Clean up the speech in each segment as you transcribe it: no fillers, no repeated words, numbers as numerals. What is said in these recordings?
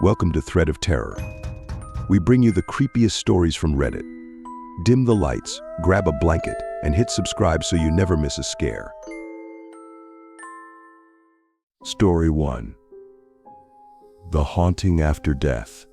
Welcome to Thread of Terror. We bring you the creepiest stories from Reddit. Dim the lights, grab a blanket, and hit subscribe so you never miss a scare. Story 1. The Haunting After Death.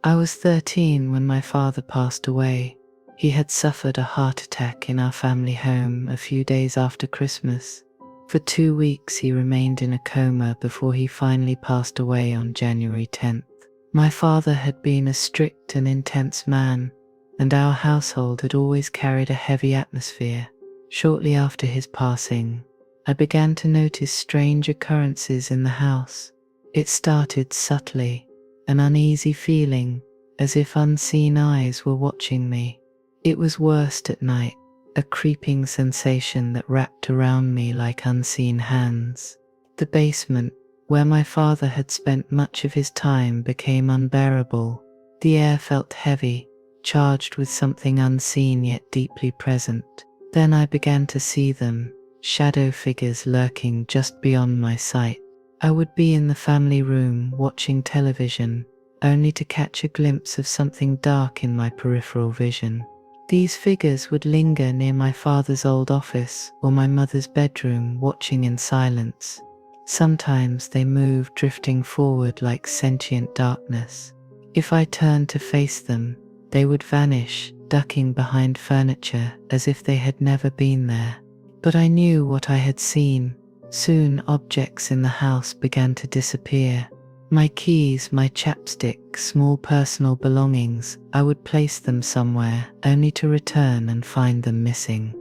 I was 13 when my father passed away. He had suffered a heart attack in our family home a few days after Christmas. For 2 weeks he remained in a coma before he finally passed away on January 10th. My father had been a strict and intense man, and our household had always carried a heavy atmosphere. Shortly after his passing, I began to notice strange occurrences in the house. It started subtly, an uneasy feeling, as if unseen eyes were watching me. It was worst at night, a creeping sensation that wrapped around me like unseen hands. The basement, where my father had spent much of his time, became unbearable. The air felt heavy, charged with something unseen yet deeply present. Then I began to see them, shadow figures lurking just beyond my sight. I would be in the family room watching television, only to catch a glimpse of something dark in my peripheral vision. These figures would linger near my father's old office or my mother's bedroom, watching in silence. Sometimes they moved, drifting forward like sentient darkness. If I turned to face them, they would vanish, ducking behind furniture as if they had never been there. But I knew what I had seen. Soon objects in the house began to disappear. My keys, my chapstick, small personal belongings, I would place them somewhere, only to return and find them missing.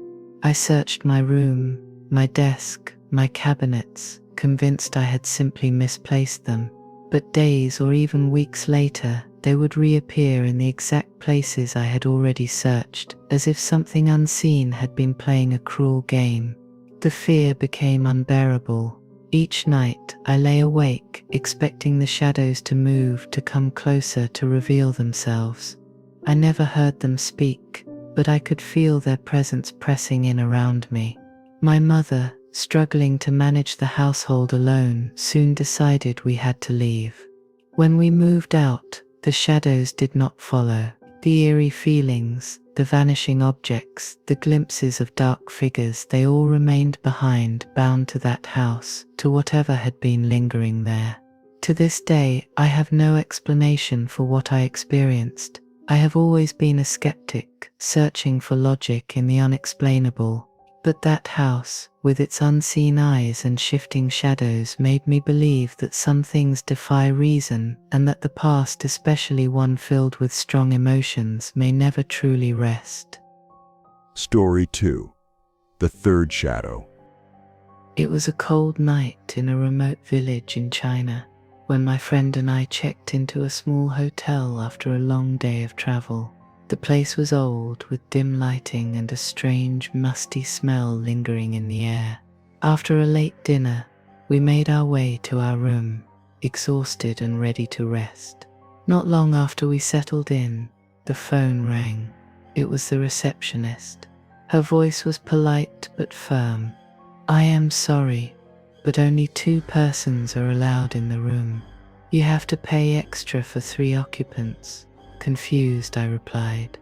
I searched my room, my desk, my cabinets, convinced I had simply misplaced them. But days or even weeks later, they would reappear in the exact places I had already searched, as if something unseen had been playing a cruel game. The fear became unbearable. Each night I lay awake, expecting the shadows to move, to come closer, to reveal themselves. I never heard them speak, but I could feel their presence pressing in around me. My mother, struggling to manage the household alone, soon decided we had to leave. When we moved out, the shadows did not follow. The eerie feelings, the vanishing objects, the glimpses of dark figures, they all remained behind, bound to that house, to whatever had been lingering there. To this day, I have no explanation for what I experienced. I have always been a skeptic, searching for logic in the unexplainable. But that house, with its unseen eyes and shifting shadows, made me believe that some things defy reason, and that the past, especially one filled with strong emotions, may never truly rest. Story 2. The Third Shadow. It was a cold night in a remote village in China, when my friend and I checked into a small hotel after a long day of travel. The place was old, with dim lighting and a strange, musty smell lingering in the air. After a late dinner, we made our way to our room, exhausted and ready to rest. Not long after we settled in, the phone rang. It was the receptionist. Her voice was polite but firm. "I am sorry, but only 2 persons are allowed in the room. You have to pay extra for 3 occupants." Confused, I replied,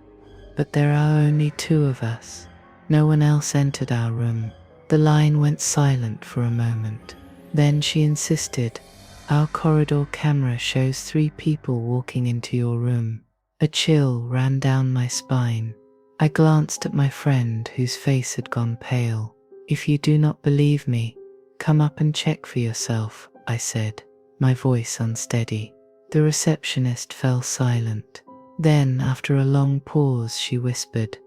"But there are only 2 of us. No one else entered our room." The line went silent for a moment. Then she insisted, "Our corridor camera shows 3 people walking into your room." A chill ran down my spine. I glanced at my friend, whose face had gone pale. "If you do not believe me, come up and check for yourself," I said, my voice unsteady. The receptionist fell silent. Then, after a long pause, she whispered,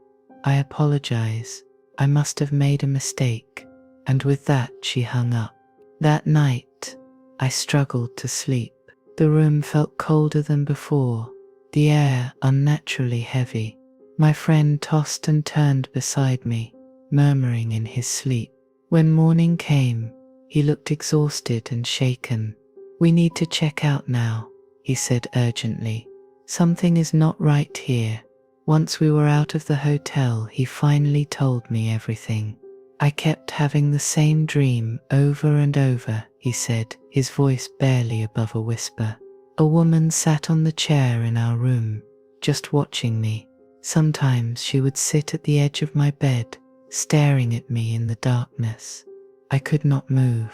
"I apologize. I must have made a mistake." And with that, she hung up. That night, I struggled to sleep. The room felt colder than before, the air unnaturally heavy. My friend tossed and turned beside me, murmuring in his sleep. When morning came, he looked exhausted and shaken. "We need to check out now," he said urgently. "Something is not right here." Once we were out of the hotel, he finally told me everything. "I kept having the same dream over and over," he said, his voice barely above a whisper. A woman sat on the chair in our room, just watching me. Sometimes she would sit at the edge of my bed, staring at me in the darkness. I could not move.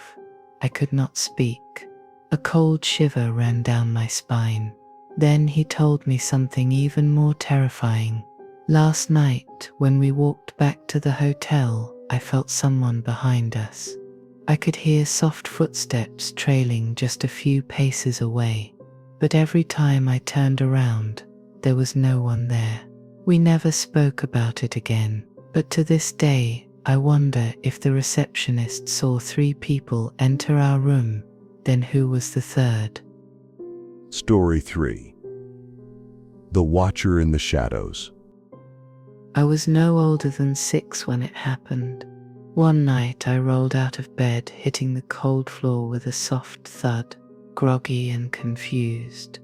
I could not speak. A cold shiver ran down my spine. Then he told me something even more terrifying. Last night, when we walked back to the hotel, I felt someone behind us. I could hear soft footsteps trailing just a few paces away. But every time I turned around, there was no one there. We never spoke about it again, but to this day, I wonder if the receptionist saw 3 people enter our room, then who was the third? Story 3. The Watcher in the Shadows. I was no older than 6 when it happened. One night I rolled out of bed, hitting the cold floor with a soft thud, groggy and confused.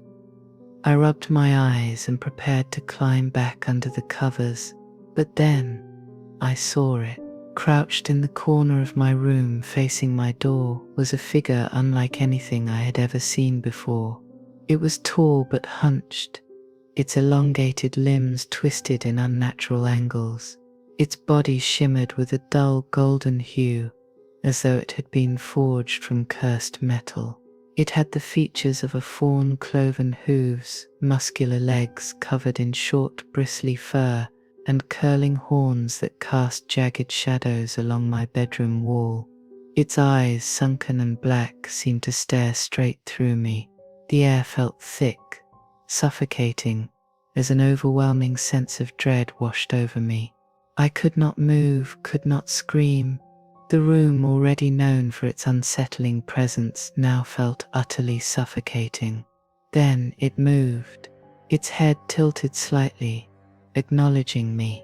I rubbed my eyes and prepared to climb back under the covers, but then I saw it. Crouched in the corner of my room facing my door was a figure unlike anything I had ever seen before. It was tall but hunched, its elongated limbs twisted in unnatural angles. Its body shimmered with a dull golden hue, as though it had been forged from cursed metal. It had the features of a fawn, cloven hooves, muscular legs covered in short, bristly fur, and curling horns that cast jagged shadows along my bedroom wall. Its eyes, sunken and black, seemed to stare straight through me. The air felt thick, suffocating, as an overwhelming sense of dread washed over me. I could not move, could not scream. The room, already known for its unsettling presence, now felt utterly suffocating. Then it moved. Its head tilted slightly, acknowledging me.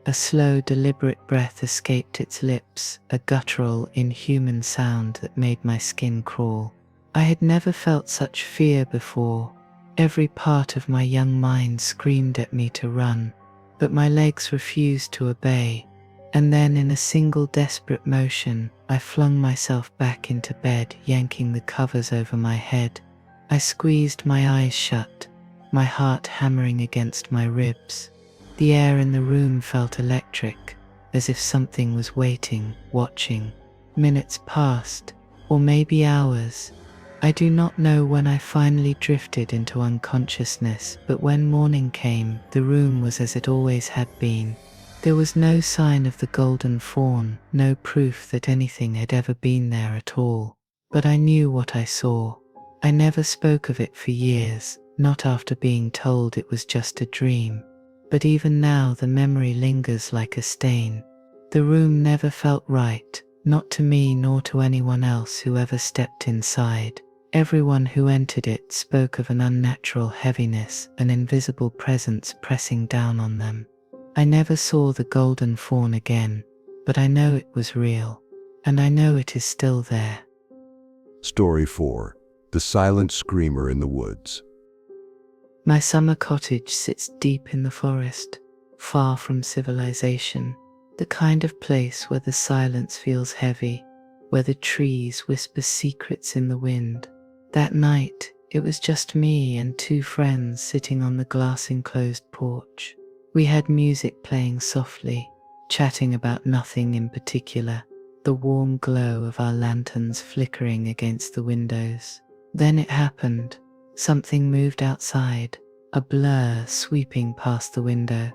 A slow, deliberate breath escaped its lips, a guttural, inhuman sound that made my skin crawl. I had never felt such fear before. Every part of my young mind screamed at me to run, but my legs refused to obey. And then, in a single desperate motion, I flung myself back into bed, yanking the covers over my head. I squeezed my eyes shut, my heart hammering against my ribs. The air in the room felt electric, as if something was waiting, watching. Minutes passed, or maybe hours. I do not know when I finally drifted into unconsciousness, but when morning came, the room was as it always had been. There was no sign of the golden fawn, no proof that anything had ever been there at all. But I knew what I saw. I never spoke of it for years, not after being told it was just a dream. But even now the memory lingers like a stain. The room never felt right, not to me nor to anyone else who ever stepped inside. Everyone who entered it spoke of an unnatural heaviness, an invisible presence pressing down on them. I never saw the golden fawn again, but I know it was real, and I know it is still there. Story 4. The Silent Screamer in the Woods. My summer cottage sits deep in the forest, far from civilization, the kind of place where the silence feels heavy, where the trees whisper secrets in the wind. That night, it was just me and 2 friends sitting on the glass-enclosed porch. We had music playing softly, chatting about nothing in particular, the warm glow of our lanterns flickering against the windows. Then it happened. Something moved outside, a blur sweeping past the window.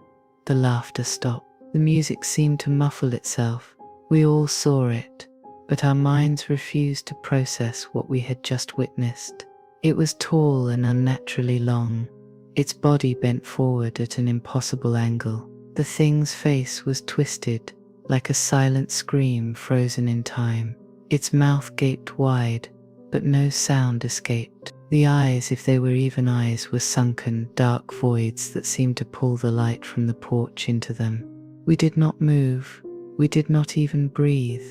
The laughter stopped. The music seemed to muffle itself. We all saw it, but our minds refused to process what we had just witnessed. It was tall and unnaturally long. Its body bent forward at an impossible angle. The thing's face was twisted, like a silent scream frozen in time. Its mouth gaped wide, but no sound escaped. The eyes, if they were even eyes, were sunken, dark voids that seemed to pull the light from the porch into them. We did not move. We did not even breathe.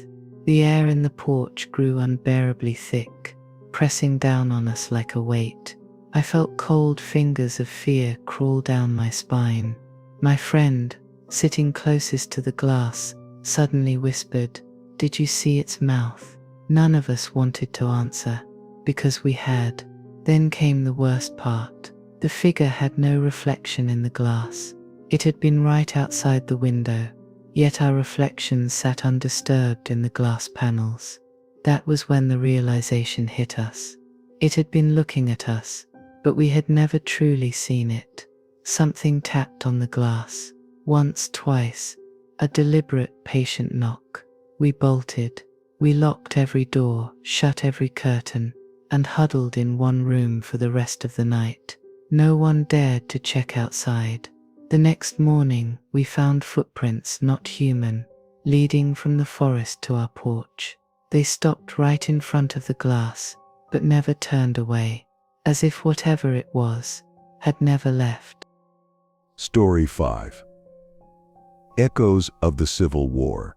The air in the porch grew unbearably thick, pressing down on us like a weight. I felt cold fingers of fear crawl down my spine. My friend, sitting closest to the glass, suddenly whispered, "Did you see its mouth?" None of us wanted to answer, because we had. Then came the worst part. The figure had no reflection in the glass. It had been right outside the window, yet our reflections sat undisturbed in the glass panels. That was when the realization hit us. It had been looking at us, but we had never truly seen it. Something tapped on the glass. Once, twice. A deliberate, patient knock. We bolted. We locked every door, shut every curtain, and huddled in one room for the rest of the night. No one dared to check outside. The next morning, we found footprints, not human, leading from the forest to our porch. They stopped right in front of the glass, but never turned away, as if whatever it was had never left. Story 5. Echoes of the Civil War.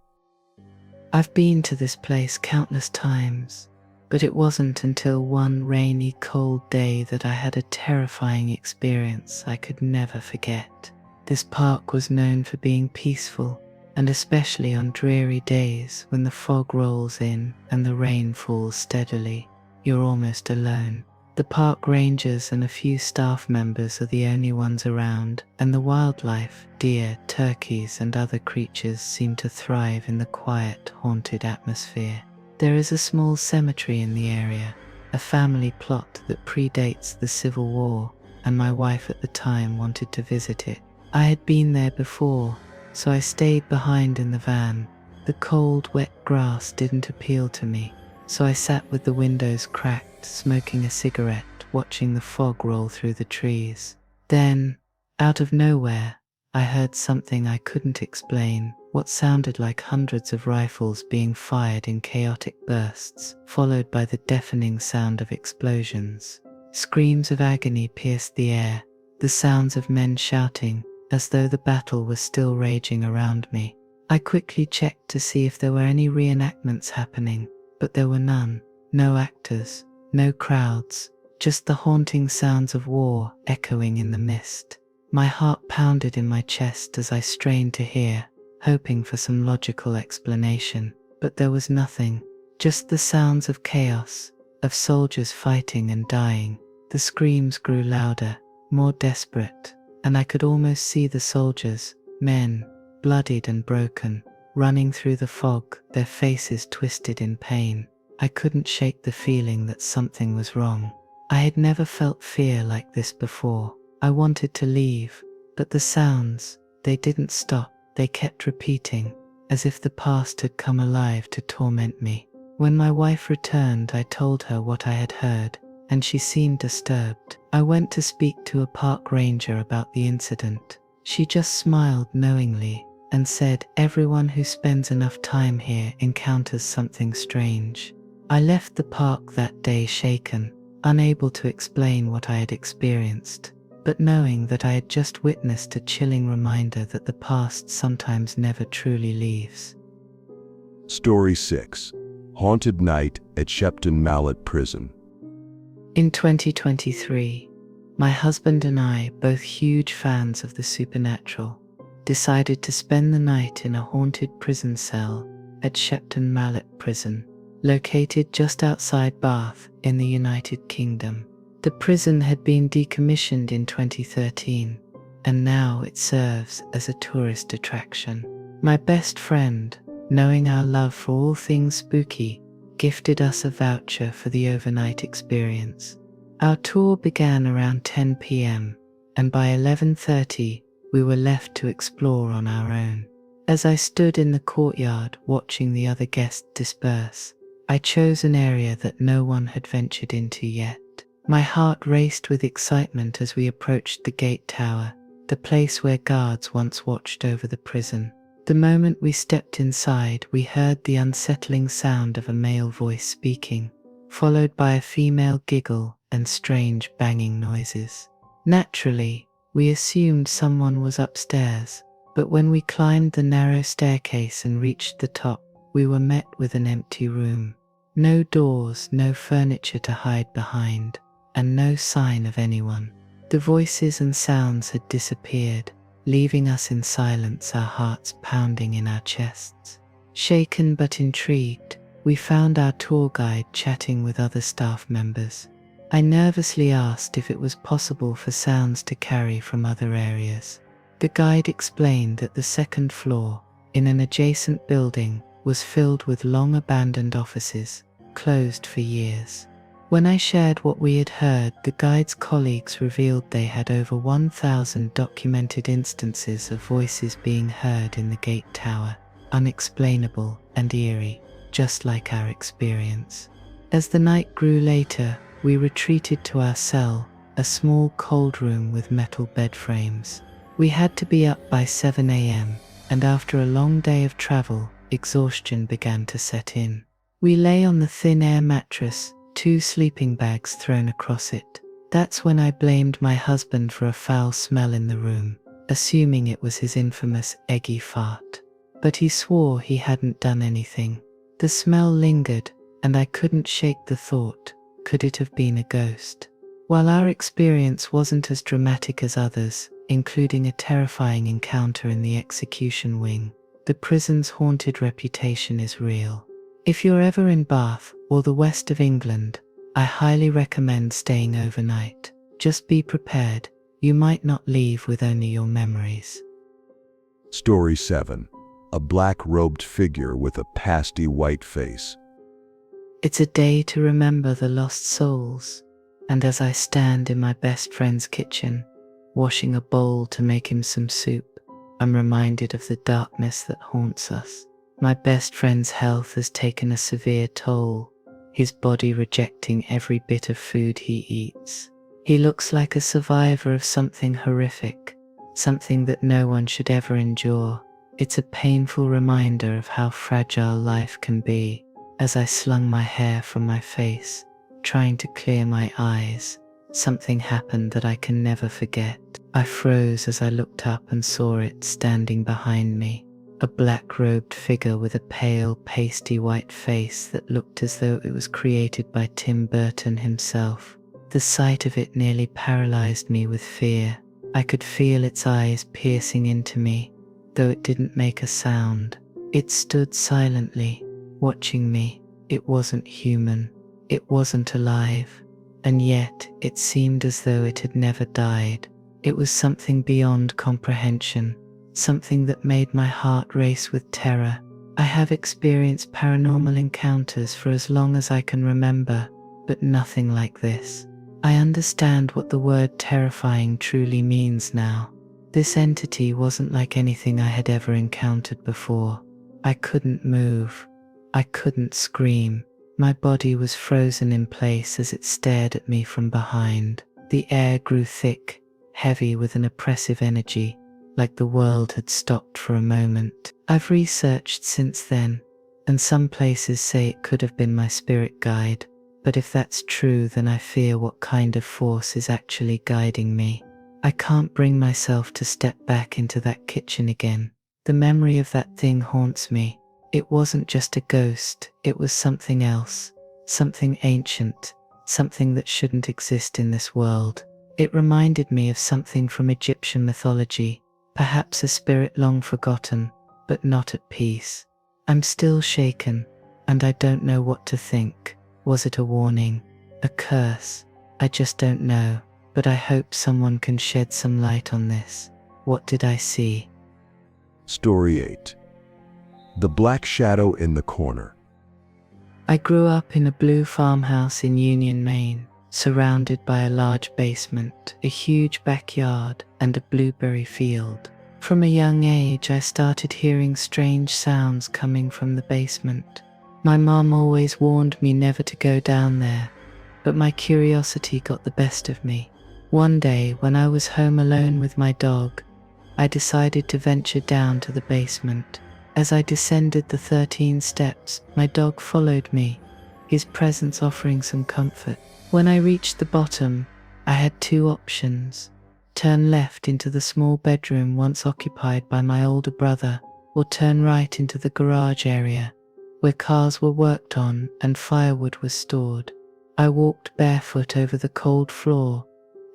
I've been to this place countless times, but it wasn't until one rainy, cold day that I had a terrifying experience I could never forget. This park was known for being peaceful, and especially on dreary days when the fog rolls in and the rain falls steadily, you're almost alone. The park rangers and a few staff members are the only ones around, and the wildlife, deer, turkeys, and other creatures seem to thrive in the quiet, haunted atmosphere. There is a small cemetery in the area, a family plot that predates the Civil War, and my wife at the time wanted to visit it. I had been there before, so I stayed behind in the van. The cold, wet grass didn't appeal to me, so I sat with the windows cracked, smoking a cigarette, watching the fog roll through the trees. Then, out of nowhere, I heard something I couldn't explain, what sounded like hundreds of rifles being fired in chaotic bursts, followed by the deafening sound of explosions. Screams of agony pierced the air, the sounds of men shouting, as though the battle was still raging around me. I quickly checked to see if there were any reenactments happening, but there were none. No actors, no crowds, just the haunting sounds of war echoing in the mist. My heart pounded in my chest as I strained to hear, hoping for some logical explanation, but there was nothing. Just the sounds of chaos, of soldiers fighting and dying. The screams grew louder, more desperate, and I could almost see the soldiers, men, bloodied and broken, running through the fog, their faces twisted in pain. I couldn't shake the feeling that something was wrong. I had never felt fear like this before. I wanted to leave, but the sounds, they didn't stop. They kept repeating, as if the past had come alive to torment me. When my wife returned, I told her what I had heard, and she seemed disturbed. I went to speak to a park ranger about the incident. She just smiled knowingly and said, "Everyone who spends enough time here encounters something strange." I left the park that day shaken, unable to explain what I had experienced, but knowing that I had just witnessed a chilling reminder that the past sometimes never truly leaves. Story 6. Haunted Night at Shepton Mallet Prison. In 2023, my husband and I, both huge fans of the supernatural, decided to spend the night in a haunted prison cell at Shepton Mallet Prison, located just outside Bath in the United Kingdom. The prison had been decommissioned in 2013, and now it serves as a tourist attraction. My best friend, knowing our love for all things spooky, gifted us a voucher for the overnight experience. Our tour began around 10 p.m, and by 11:30, we were left to explore on our own. As I stood in the courtyard watching the other guests disperse, I chose an area that no one had ventured into yet. My heart raced with excitement as we approached the gate tower, the place where guards once watched over the prison. The moment we stepped inside, we heard the unsettling sound of a male voice speaking, followed by a female giggle and strange banging noises. Naturally, we assumed someone was upstairs, but when we climbed the narrow staircase and reached the top, we were met with an empty room. No doors, no furniture to hide behind, and no sign of anyone. The voices and sounds had disappeared, leaving us in silence, our hearts pounding in our chests. Shaken but intrigued, we found our tour guide chatting with other staff members. I nervously asked if it was possible for sounds to carry from other areas. The guide explained that the second floor, in an adjacent building, was filled with long abandoned offices, closed for years. When I shared what we had heard, the guide's colleagues revealed they had over 1,000 documented instances of voices being heard in the gate tower, unexplainable and eerie, just like our experience. As the night grew later, we retreated to our cell, a small cold room with metal bed frames. We had to be up by 7 a.m., and after a long day of travel, exhaustion began to set in. We lay on the thin air mattress, 2 sleeping bags thrown across it. That's when I blamed my husband for a foul smell in the room, assuming it was his infamous eggy fart. But he swore he hadn't done anything. The smell lingered, and I couldn't shake the thought, could it have been a ghost? While our experience wasn't as dramatic as others, including a terrifying encounter in the execution wing, the prison's haunted reputation is real. If you're ever in Bath or the west of England, I highly recommend staying overnight. Just be prepared, you might not leave with only your memories. Story 7. A black-robed figure with a pasty white face. It's a day to remember the lost souls, and as I stand in my best friend's kitchen, washing a bowl to make him some soup, I'm reminded of the darkness that haunts us. My best friend's health has taken a severe toll, his body rejecting every bit of food he eats. He looks like a survivor of something horrific, something that no one should ever endure. It's a painful reminder of how fragile life can be. As I slung my hair from my face, trying to clear my eyes, something happened that I can never forget. I froze as I looked up and saw it standing behind me. A black-robed figure with a pale, pasty white face that looked as though it was created by Tim Burton himself. The sight of it nearly paralyzed me with fear. I could feel its eyes piercing into me, though it didn't make a sound. It stood silently, watching me. It wasn't human. It wasn't alive. And yet, it seemed as though it had never died. It was something beyond comprehension. Something that made my heart race with terror. I have experienced paranormal encounters for as long as I can remember, but nothing like this. I understand what the word terrifying truly means now. This entity wasn't like anything I had ever encountered before. I couldn't move. I couldn't scream. My body was frozen in place as it stared at me from behind. The air grew thick, heavy with an oppressive energy, like the world had stopped for a moment. I've researched since then, and some places say it could have been my spirit guide, but if that's true, then I fear what kind of force is actually guiding me. I can't bring myself to step back into that kitchen again. The memory of that thing haunts me. It wasn't just a ghost, it was something else, something ancient, something that shouldn't exist in this world. It reminded me of something from Egyptian mythology, perhaps a spirit long forgotten, but not at peace. I'm still shaken, and I don't know what to think. Was it a warning? A curse? I just don't know, but I hope someone can shed some light on this. What did I see? Story 8. The Black Shadow in the Corner. I grew up in a blue farmhouse in Union, Maine, surrounded by a large basement, a huge backyard, and a blueberry field. From a young age, I started hearing strange sounds coming from the basement. My mom always warned me never to go down there, but my curiosity got the best of me. One day, when I was home alone with my dog, I decided to venture down to the basement. As I descended the 13 steps, my dog followed me, his presence offering some comfort. When I reached the bottom, I had 2 options: turn left into the small bedroom once occupied by my older brother, or turn right into the garage area, where cars were worked on and firewood was stored. I walked barefoot over the cold floor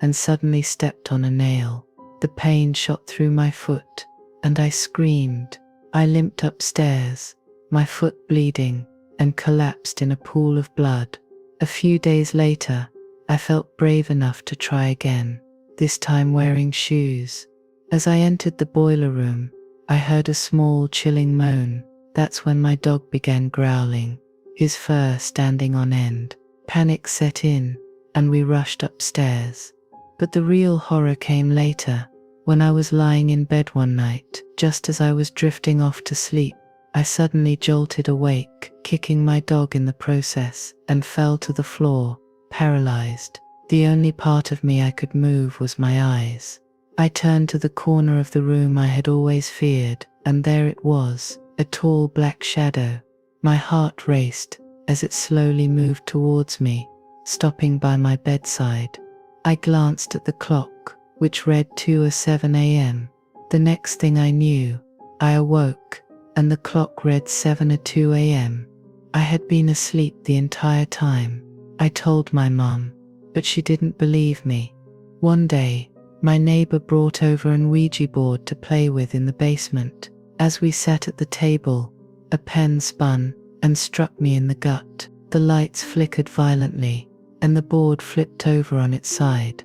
and suddenly stepped on a nail. The pain shot through my foot, and I screamed. I limped upstairs, my foot bleeding, and collapsed in a pool of blood. A few days later, I felt brave enough to try again, this time wearing shoes. As I entered the boiler room, I heard a small chilling moan. That's when my dog began growling, his fur standing on end. Panic set in, and we rushed upstairs. But the real horror came later, when I was lying in bed one night. Just as I was drifting off to sleep, I suddenly jolted awake, kicking my dog in the process, and fell to the floor, paralyzed. The only part of me I could move was my eyes. I turned to the corner of the room I had always feared, and there it was, a tall black shadow. My heart raced as it slowly moved towards me, stopping by my bedside. I glanced at the clock, which read 2:07 a.m. The next thing I knew, I awoke, and the clock read 7:02 a.m. I had been asleep the entire time. I told my mum, but she didn't believe me. One day, my neighbor brought over an Ouija board to play with in the basement. As we sat at the table, a pen spun and struck me in the gut. The lights flickered violently, and the board flipped over on its side.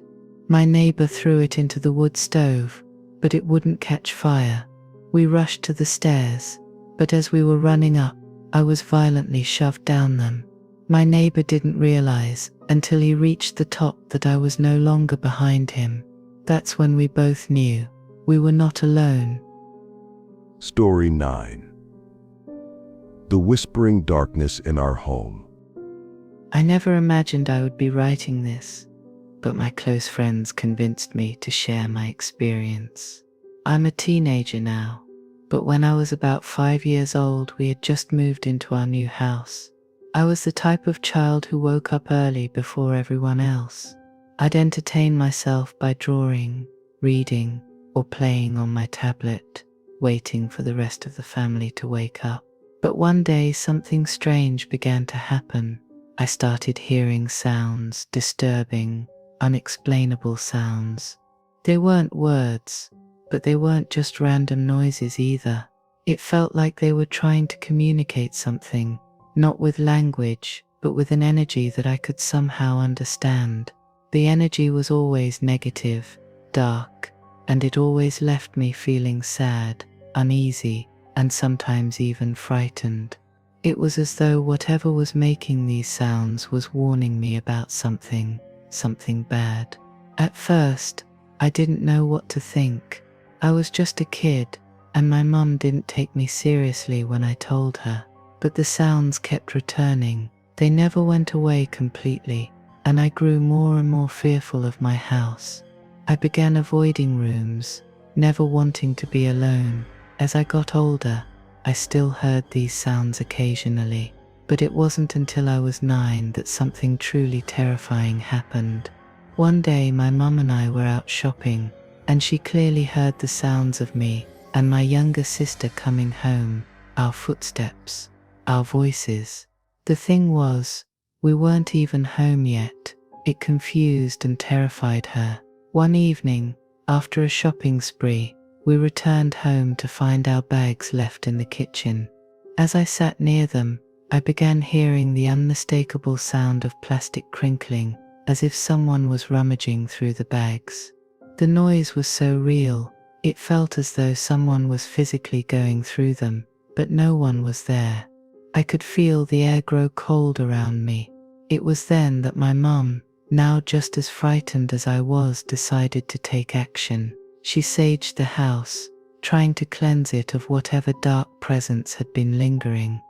My neighbor threw it into the wood stove, but it wouldn't catch fire. We rushed to the stairs, but as we were running up, I was violently shoved down them. My neighbor didn't realize until he reached the top that I was no longer behind him. That's when we both knew we were not alone. Story 9. The whispering darkness in our home. I never imagined I would be writing this, but my close friends convinced me to share my experience. I'm a teenager now, but when I was about 5 years old, we had just moved into our new house. I was the type of child who woke up early before everyone else. I'd entertain myself by drawing, reading, or playing on my tablet, waiting for the rest of the family to wake up. But one day something strange began to happen. I started hearing sounds, disturbing, unexplainable sounds. They weren't words, but they weren't just random noises either. It felt like they were trying to communicate something, not with language, but with an energy that I could somehow understand. The energy was always negative, dark, and it always left me feeling sad, uneasy, and sometimes even frightened. It was as though whatever was making these sounds was warning me about something bad. At first, I didn't know what to think. I was just a kid, and my mum didn't take me seriously when I told her. But the sounds kept returning. They never went away completely, and I grew more and more fearful of my house. I began avoiding rooms, never wanting to be alone. As I got older, I still heard these sounds occasionally, but it wasn't until I was 9 that something truly terrifying happened. One day my mum and I were out shopping, and she clearly heard the sounds of me and my younger sister coming home, our footsteps, our voices. The thing was, we weren't even home yet. It confused and terrified her. One evening, after a shopping spree, we returned home to find our bags left in the kitchen. As I sat near them, I began hearing the unmistakable sound of plastic crinkling, as if someone was rummaging through the bags. The noise was so real, it felt as though someone was physically going through them, but no one was there. I could feel the air grow cold around me. It was then that my mum, now just as frightened as I was, decided to take action. She saged the house, trying to cleanse it of whatever dark presence had been lingering.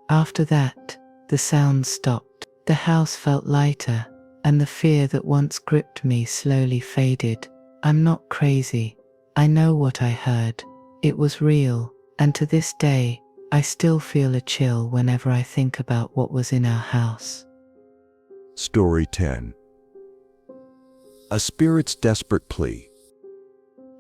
After that, the sounds stopped. The house felt lighter, and the fear that once gripped me slowly faded. I'm not crazy. I know what I heard. It was real, and to this day, I still feel a chill whenever I think about what was in our house. Story 10. A spirit's desperate plea.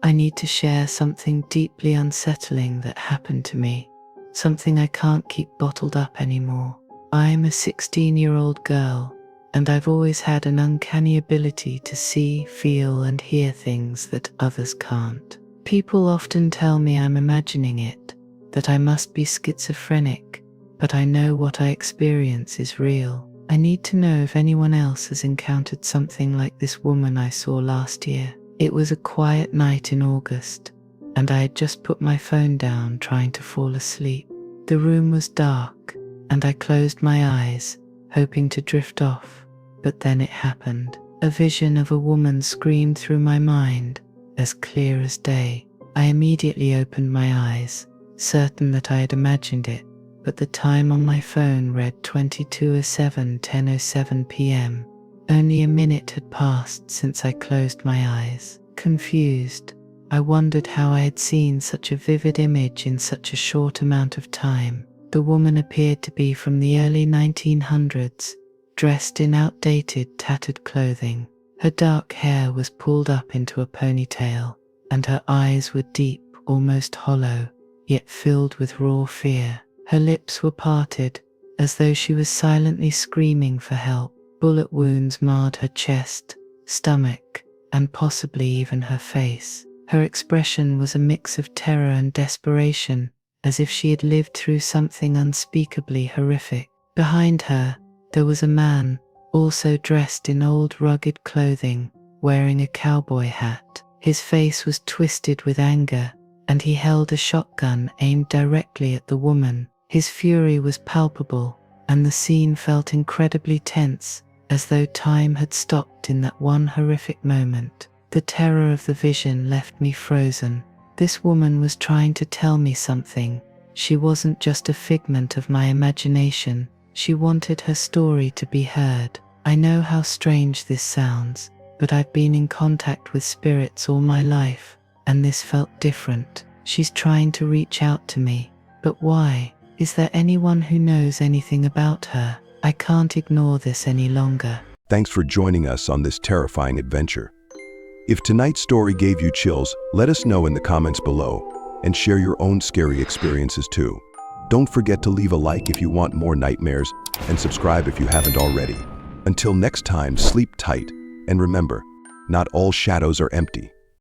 I need to share something deeply unsettling that happened to me, something I can't keep bottled up anymore. I'm a 16-year-old girl, and I've always had an uncanny ability to see, feel, and hear things that others can't. People often tell me I'm imagining it, that I must be schizophrenic, but I know what I experience is real. I need to know if anyone else has encountered something like this woman I saw last year. It was a quiet night in August, and I had just put my phone down trying to fall asleep. The room was dark, and I closed my eyes, hoping to drift off. But then it happened. A vision of a woman screamed through my mind, as clear as day. I immediately opened my eyes, certain that I had imagined it, but the time on my phone read 22:07, 10:07 p.m. Only a minute had passed since I closed my eyes. Confused, I wondered how I had seen such a vivid image in such a short amount of time. The woman appeared to be from the early 1900s, dressed in outdated, tattered clothing. Her dark hair was pulled up into a ponytail, and her eyes were deep, almost hollow, yet filled with raw fear. Her lips were parted, as though she was silently screaming for help. Bullet wounds marred her chest, stomach, and possibly even her face. Her expression was a mix of terror and desperation, as if she had lived through something unspeakably horrific. Behind her, there was a man, also dressed in old rugged clothing, wearing a cowboy hat. His face was twisted with anger, and he held a shotgun aimed directly at the woman. His fury was palpable, and the scene felt incredibly tense, as though time had stopped in that one horrific moment. The terror of the vision left me frozen. This woman was trying to tell me something. She wasn't just a figment of my imagination. She wanted her story to be heard. I know how strange this sounds, but I've been in contact with spirits all my life, and this felt different. She's trying to reach out to me. But why? Is there anyone who knows anything about her? I can't ignore this any longer. Thanks for joining us on this terrifying adventure. If tonight's story gave you chills, let us know in the comments below, and share your own scary experiences too. Don't forget to leave a like if you want more nightmares, and subscribe if you haven't already. Until next time, sleep tight, and remember, not all shadows are empty.